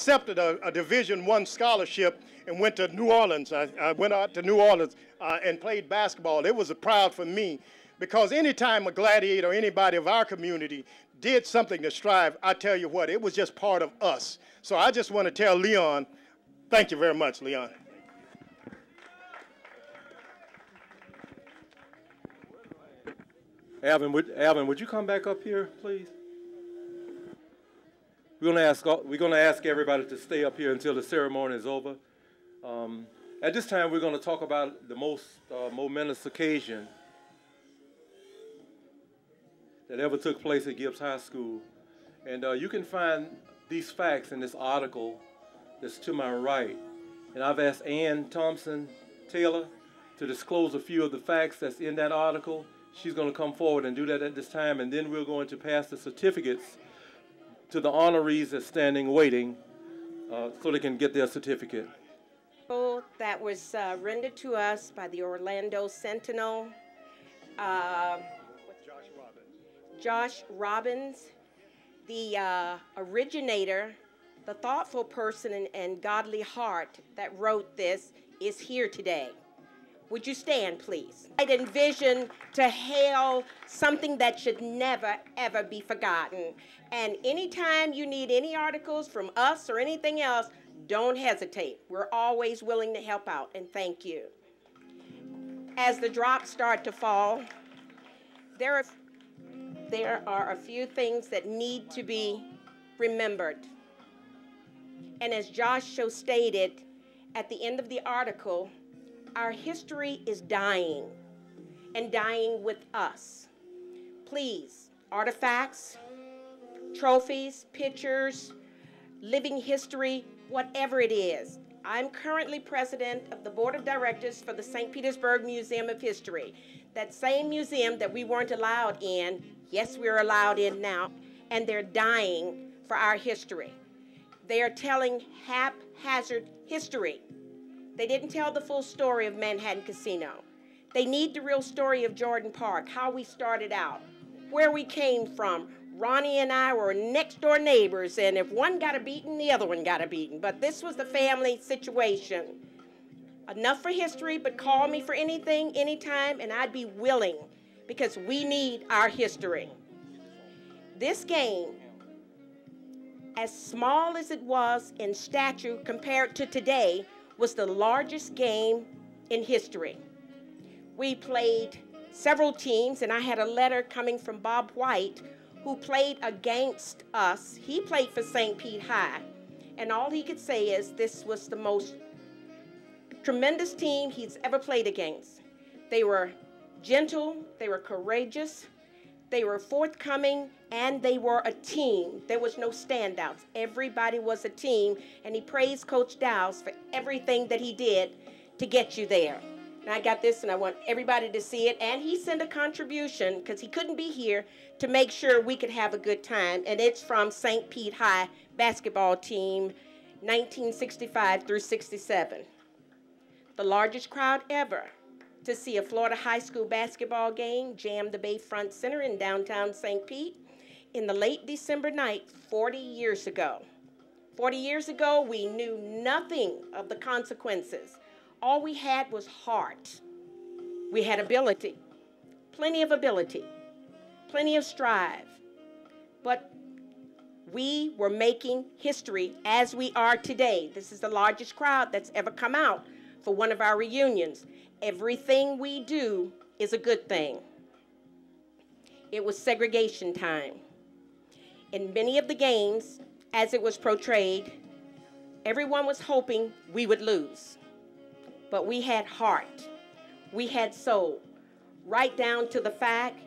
accepted a Division I scholarship and went to New Orleans. I went out to New Orleans and played basketball. It was a proud for me because anytime a Gladiator or anybody of our community did something to strive, I tell you what, it was just part of us. So I just want to tell Leon, thank you very much, Leon. Alvin, would you come back up here, please? We're going to ask everybody to stay up here until the ceremony is over. At this time, we're going to talk about the most momentous occasion that ever took place at Gibbs High School. And you can find these facts in this article that's to my right. And I've asked Ann Thompson-Taylor to disclose a few of the facts that's in that article. She's going to come forward and do that at this time, and then we're going to pass the certificates to the honorees that's standing waiting so they can get their certificate. That was rendered to us by the Orlando Sentinel, Josh Robbins, the originator, the thoughtful person and godly heart that wrote this is here today. Would you stand, please? I'd envision to hail something that should never, ever be forgotten. And anytime you need any articles from us or anything else, don't hesitate. We're always willing to help out, and thank you. As the drops start to fall, there are a few things that need to be remembered. And as Josh so stated at the end of the article, our history is dying, and dying with us. Please, artifacts, trophies, pictures, living history, whatever it is. I'm currently president of the board of directors for the St. Petersburg Museum of History. That same museum that we weren't allowed in, yes, we're allowed in now, and they're dying for our history. They are telling haphazard history. They didn't tell the full story of Manhattan Casino. They need the real story of Jordan Park, how we started out, where we came from. Ronnie and I were next door neighbors, and if one got a beating, the other one got a beating. But this was the family situation. Enough for history, but call me for anything, anytime, and I'd be willing, because we need our history. This game, as small as it was in stature compared to today, was the largest game in history. We played several teams, and I had a letter coming from Bob White, who played against us. He played for St. Pete High, and all he could say is this was the most tremendous team he's ever played against. They were gentle, they were courageous, they were forthcoming, and they were a team. There was no standouts. Everybody was a team, and he praised Coach Dowse for everything that he did to get you there. And I got this, and I want everybody to see it. And he sent a contribution, because he couldn't be here, to make sure we could have a good time. And it's from St. Pete High basketball team, 1965 through 67. The largest crowd ever to see a Florida high school basketball game jammed the Bayfront Center in downtown St. Pete in the late December night 40 years ago. 40 years ago, we knew nothing of the consequences. All we had was heart. We had ability, plenty of ability, plenty of strive. But we were making history as we are today. This is the largest crowd that's ever come out for one of our reunions. Everything we do is a good thing. It was segregation time. In many of the games, as it was portrayed, everyone was hoping we would lose. But we had heart. We had soul. Right down to the fact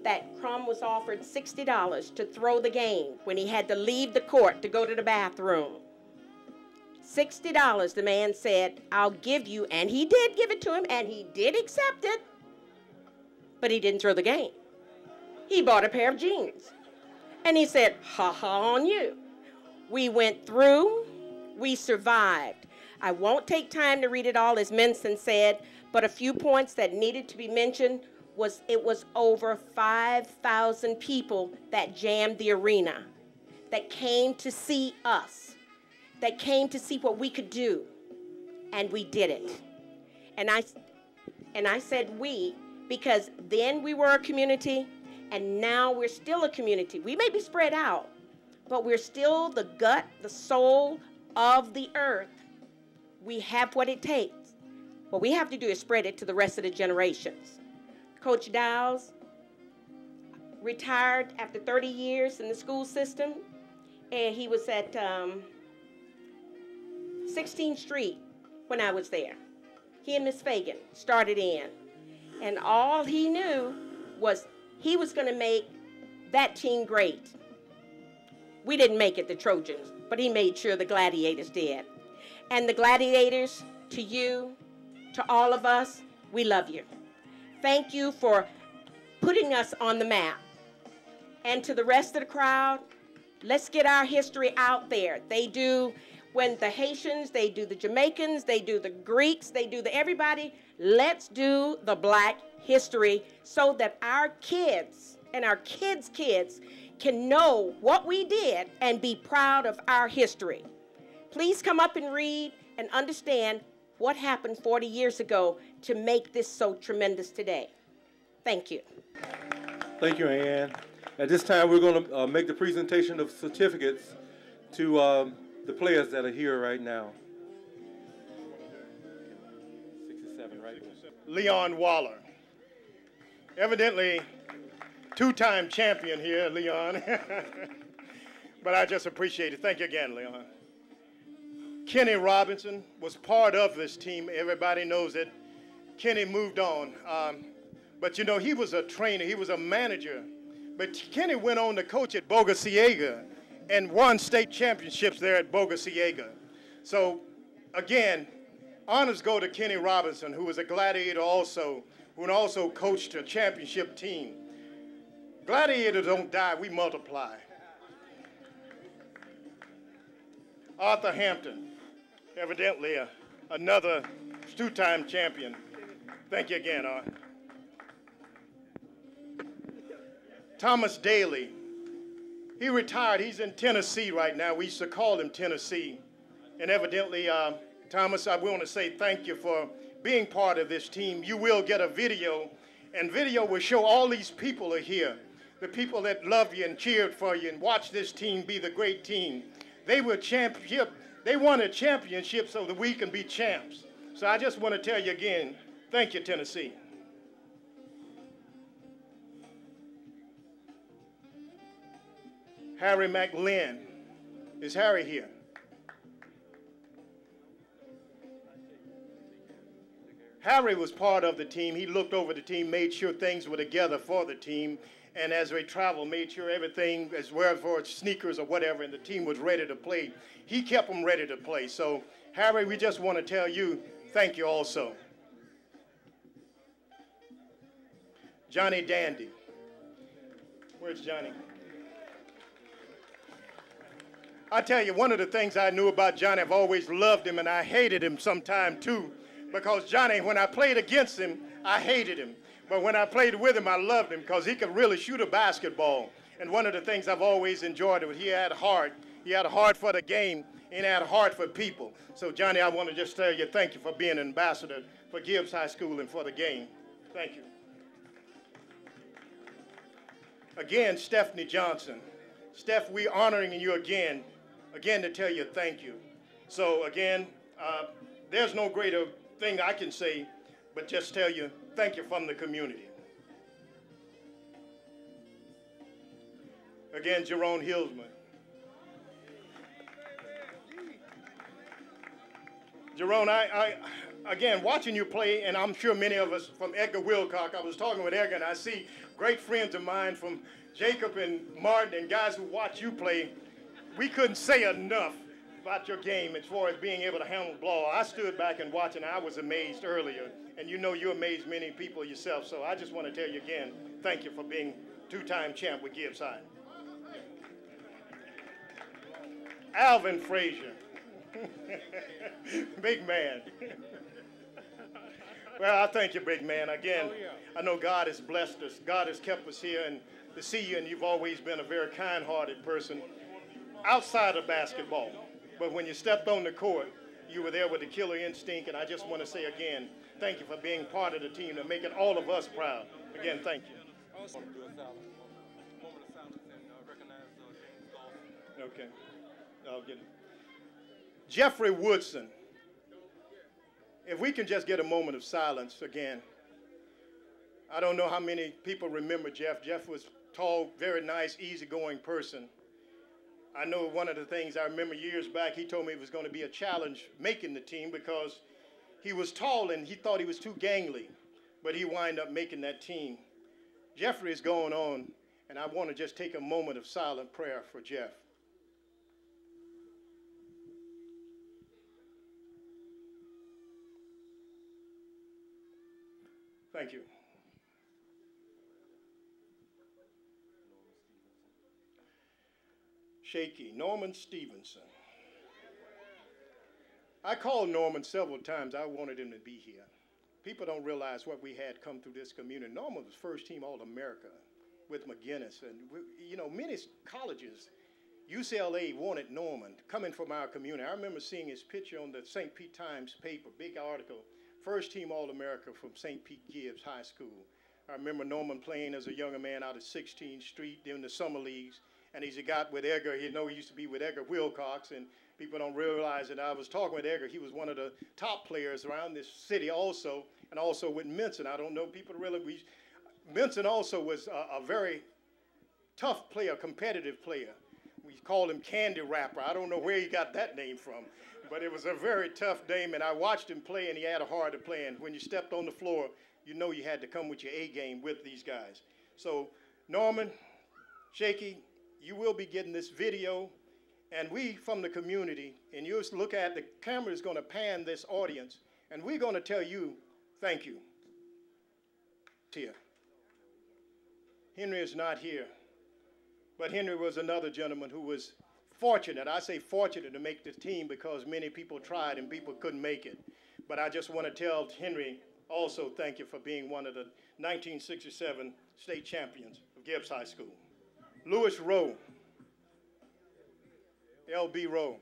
that Crum was offered $60 to throw the game when he had to leave the court to go to the bathroom. $60, the man said, I'll give you, and he did give it to him, and he did accept it, but he didn't throw the game. He bought a pair of jeans, and he said, ha ha on you. We went through, we survived. I won't take time to read it all, as Menson said, but a few points that needed to be mentioned was it was over 5,000 people that jammed the arena, that came to see us. that came to see what we could do, and we did it. And I said we, because then we were a community, and now we're still a community. We may be spread out, but we're still the gut, the soul of the earth. We have what it takes. What we have to do is spread it to the rest of the generations. Coach Dowles retired after 30 years in the school system, and he was at 16th Street when I was there. He and Miss Fagan started in, and all he knew was he was going to make that team great. We didn't make it, the Trojans, but he made sure the Gladiators did. And the Gladiators, to you, to all of us, we love you. Thank you for putting us on the map. And to the rest of the crowd, let's get our history out there. They do, when the Haitians, they do the Jamaicans, they do the Greeks, they do the everybody. Let's do the Black history so that our kids and our kids' kids can know what we did and be proud of our history. Please come up and read and understand what happened 40 years ago to make this so tremendous today. Thank you. Thank you, Ann. At this time, we're going to make the presentation of certificates to the players that are here right now. 67, right? Leon Waller. Evidently, two-time champion here, Leon. But I just appreciate it. Thank you again, Leon. Kenny Robinson was part of this team. Everybody knows that Kenny moved on. But, you know, he was a trainer. He was a manager. But Kenny went on to coach at Boca Ciega and won state championships there at Boca Ciega. So, again, honors go to Kenny Robinson, who was a Gladiator also, who also coached a championship team. Gladiators don't die, we multiply. Arthur Hampton, evidently another two-time champion. Thank you again, Art. Thomas Daly, he retired. He's in Tennessee right now. We used to call him Tennessee. And evidently, Thomas, I want to say thank you for being part of this team. You will get a video, and video will show all these people are here, the people that love you and cheered for you and watched this team be the great team. They were they won a championship so that we can be champs. So I just want to tell you again, thank you, Tennessee. Harry McLean. Is Harry here? Harry was part of the team. He looked over the team, made sure things were together for the team, and as we traveled, made sure everything, as well for sneakers or whatever, and the team was ready to play. He kept them ready to play. So, Harry, we just want to tell you thank you also. Johnny Dandy. Where's Johnny? I tell you, one of the things I knew about Johnny, I've always loved him, and I hated him sometime too, because Johnny, when I played against him, I hated him. But when I played with him, I loved him because he could really shoot a basketball. And one of the things I've always enjoyed was he had heart. He had a heart for the game, and he had a heart for people. So, Johnny, I want to just tell you thank you for being an ambassador for Gibbs High School and for the game. Thank you. Again, Stephanie Johnson. Steph, we're honoring you again to tell you thank you. So, again, there's no greater thing I can say but just tell you thank you from the community. Again, Jerome Hillsman. Jerome, again, watching you play, and I'm sure many of us from Edgar Wilcox, I was talking with Edgar, and I see great friends of mine from Jacob and Martin and guys who watch you play. We couldn't say enough about your game as far as being able to handle the ball. I stood back and watched, and I was amazed earlier. And you know you amazed many people yourself. So I just want to tell you again, thank you for being two-time champ with Gibbs High. Alvin Frazier. Big man. Well, I thank you, big man. Again, I know God has blessed us. God has kept us here and to see you, and you've always been a very kind-hearted person outside of basketball. but when you stepped on the court, you were there with the killer instinct, and I just want to say again, thank you for being part of the team and making all of us proud. Again, thank you. Okay, I'll get it. Jeffrey Woodson. If we can just get a moment of silence again. I don't know how many people remember Jeff. Jeff was tall, very nice, easygoing person. I know one of the things I remember years back, he told me it was going to be a challenge making the team because he was tall and he thought he was too gangly, but he wound up making that team. Jeffrey is going on, and I want to just take a moment of silent prayer for Jeff. Thank you. Shaky, Norman Stevenson. I called Norman several times. I wanted him to be here. People don't realize what we had come through this community. Norman was first team All-America with McGinnis. And, you know, many colleges, UCLA wanted Norman coming from our community. I remember seeing his picture on the St. Pete Times paper, big article, first team All-America from St. Pete Gibbs High School. I remember Norman playing as a younger man out of 16th Street during the summer leagues. And as he got with Edgar, he used to be with Edgar Wilcox, and people don't realize that I was talking with Edgar. He was one of the top players around this city also, and also with Minson. I don't know, people really, Minson also was a very tough player, competitive player. We called him Candy Rapper. I don't know where he got that name from, but it was a very tough name, and I watched him play, and he had a heart to play. And when you stepped on the floor, you know you had to come with your A game with these guys. So, Norman, Shaky, you will be getting this video, and we from the community, and you look at the camera is going to pan this audience, and we're going to tell you thank you. Here. Henry is not here, but Henry was another gentleman who was fortunate. I say fortunate to make this team because many people tried and people couldn't make it. But I just want to tell Henry also thank you for being one of the 1967 state champions of Gibbs High School. Lewis Rowe, L.B. Rowe.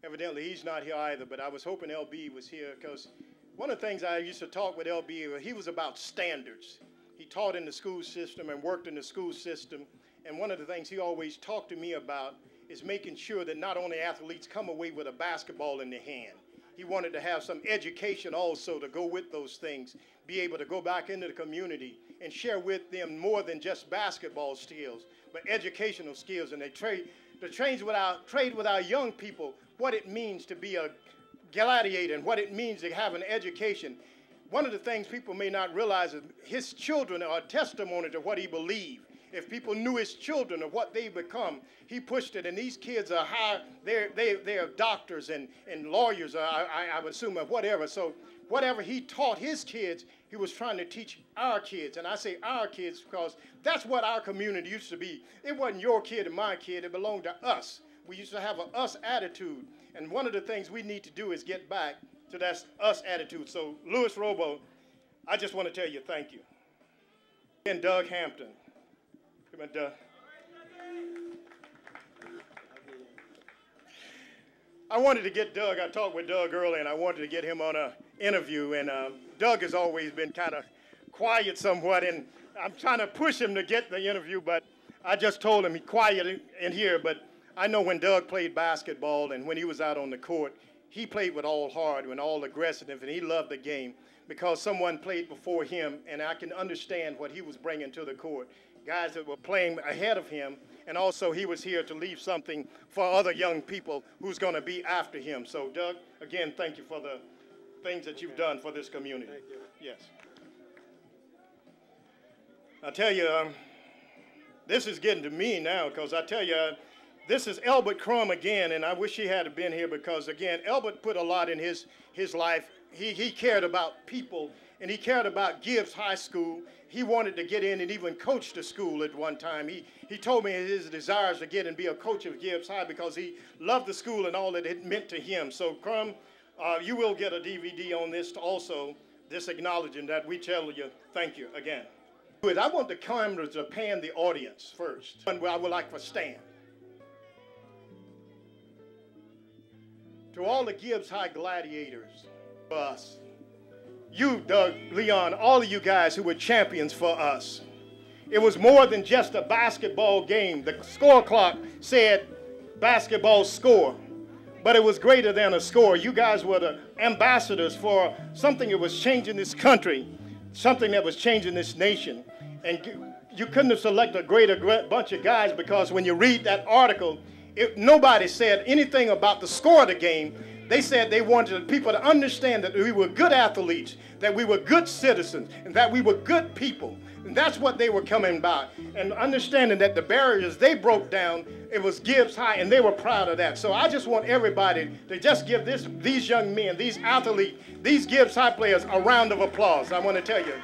Evidently, he's not here either, but I was hoping L.B. was here because one of the things I used to talk with L.B., he was about standards. He taught in the school system and worked in the school system, and one of the things he always talked to me about is making sure that not only athletes come away with a basketball in their hand. He wanted to have some education also to go with those things, be able to go back into the community and share with them more than just basketball skills, but educational skills. And they trade with our young people what it means to be a gladiator and what it means to have an education. One of the things people may not realize is his children are a testimony to what he believed. If people knew his children or what they become, he pushed it. And these kids are high, they're doctors and lawyers, I would assume, or whatever. So whatever he taught his kids, he was trying to teach our kids. And I say our kids because that's what our community used to be. It wasn't your kid and my kid. It belonged to us. We used to have an us attitude. And one of the things we need to do is get back to that us attitude. So Louis Robo, I just want to tell you thank you. And Doug Hampton. Come on, Doug. I wanted to get Doug. I talked with Doug earlier, and I wanted to get him on an interview. And Doug has always been kind of quiet somewhat, and I'm trying to push him to get the interview, but I just told him he's quiet in here. But I know when Doug played basketball and when he was out on the court, he played with all heart and all aggressiveness, and he loved the game because someone played before him, and I can understand what he was bringing to the court. Guys that were playing ahead of him, and also he was here to leave something for other young people who's going to be after him. So, Doug, again, thank you for the things that you've done for this community. Thank you. Yes. I tell you, this is getting to me now because I tell you, this is Elbert Crum again, and I wish he had been here because, again, Elbert put a lot in his life. He cared about people, and he cared about Gibbs High School. He wanted to get in and even coach the school at one time. He told me his desires to get and be a coach of Gibbs High because he loved the school and all that it meant to him. So, Crum, you will get a DVD on this also, this acknowledging that we tell you thank you again. I want the cameras to pan the audience first. And I would like for Stan. To all the Gibbs High Gladiators, for us. You, Doug, Leon, all of you guys who were champions for us. It was more than just a basketball game. The score clock said basketball score, but it was greater than a score. You guys were the ambassadors for something that was changing this country, something that was changing this nation. And you couldn't have selected a greater bunch of guys, because when you read that article, nobody said anything about the score of the game. They said they wanted people to understand that we were good athletes, that we were good citizens, and that we were good people. And that's what they were coming by. And understanding that the barriers they broke down, it was Gibbs High, and they were proud of that. So I just want everybody to just give these young men, these athletes, these Gibbs High players a round of applause. I want to tell you.